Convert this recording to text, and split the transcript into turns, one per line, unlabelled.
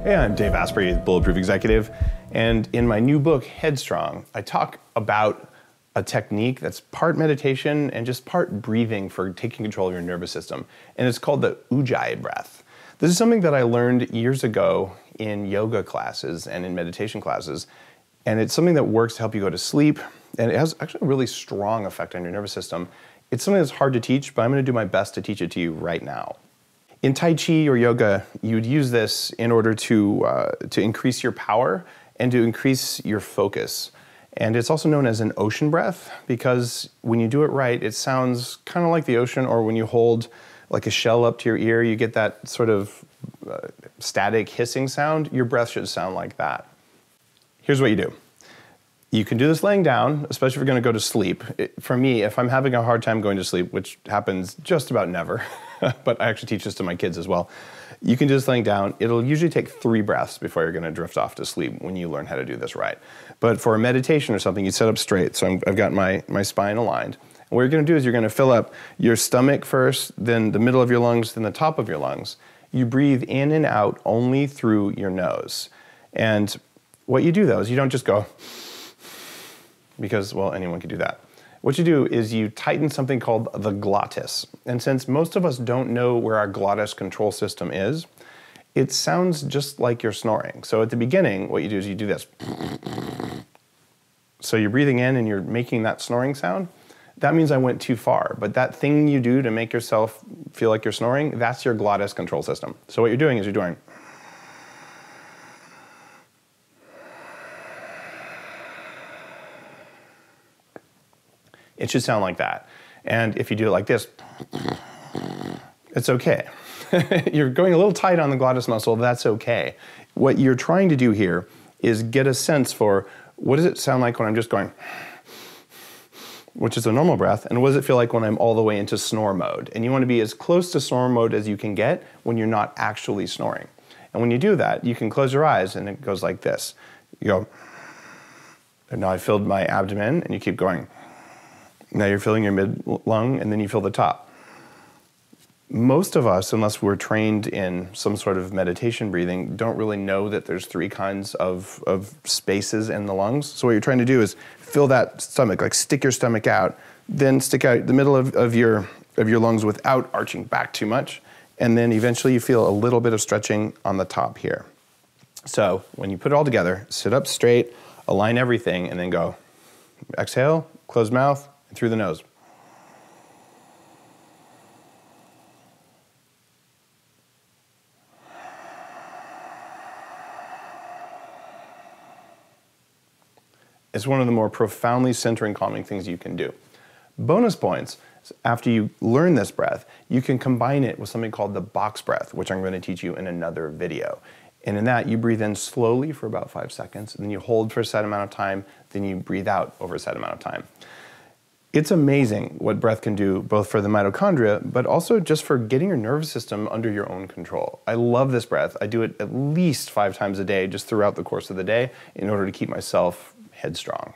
Hey, I'm Dave Asprey, Bulletproof Executive, and in my new book, Headstrong, I talk about a technique that's part meditation and just part breathing for taking control of your nervous system, and it's called the Ujjayi breath. This is something that I learned years ago in yoga classes and in meditation classes, and it's something that works to help you go to sleep, and it has actually a really strong effect on your nervous system. It's something that's hard to teach, but I'm going to do my best to teach it to you right now. In Tai Chi or yoga, you would use this in order to increase your power and to increase your focus. And it's also known as an ocean breath because when you do it right, it sounds kind of like the ocean, or when you hold like a shell up to your ear, you get that sort of static hissing sound. Your breath should sound like that. Here's what you do. You can do this laying down, especially if you're going to go to sleep. For me, if I'm having a hard time going to sleep, which happens just about never, but I actually teach this to my kids as well, you can do this laying down. It'll usually take 3 breaths before you're going to drift off to sleep when you learn how to do this right. But for a meditation or something, you sit up straight. So I've got my spine aligned. And what you're going to do is you're going to fill up your stomach first, then the middle of your lungs, then the top of your lungs. You breathe in and out only through your nose. And what you do, though, is you don't just go, because, well, anyone can do that. What you do is you tighten something called the glottis. And since most of us don't know where our glottis control system is, it sounds just like you're snoring. So at the beginning, what you do is you do this. So you're breathing in and you're making that snoring sound. That means I went too far. But that thing you do to make yourself feel like you're snoring, that's your glottis control system. So what you're doing is you're doing. It should sound like that. And if you do it like this, it's okay. You're going a little tight on the glottis muscle, that's okay. What you're trying to do here is get a sense for what does it sound like when I'm just going, which is a normal breath, and what does it feel like when I'm all the way into snore mode? And you want to be as close to snore mode as you can get when you're not actually snoring. And when you do that, you can close your eyes and it goes like this. You go, and now I filled my abdomen, and you keep going. Now you're filling your mid-lung, and then you fill the top. Most of us, unless we're trained in some sort of meditation breathing, don't really know that there's 3 kinds of spaces in the lungs. So what you're trying to do is fill that stomach, like stick your stomach out, then stick out the middle of your lungs without arching back too much, and then eventually you feel a little bit of stretching on the top here. So when you put it all together, sit up straight, align everything, and then go. Exhale, close mouth, through the nose. It's one of the more profoundly centering, calming things you can do. Bonus points, after you learn this breath, you can combine it with something called the box breath, which I'm going to teach you in another video. And in that, you breathe in slowly for about 5 seconds, and then you hold for a set amount of time, then you breathe out over a set amount of time. It's amazing what breath can do, both for the mitochondria, but also just for getting your nervous system under your own control. I love this breath. I do it at least 5 times a day, just throughout the course of the day, in order to keep myself headstrong.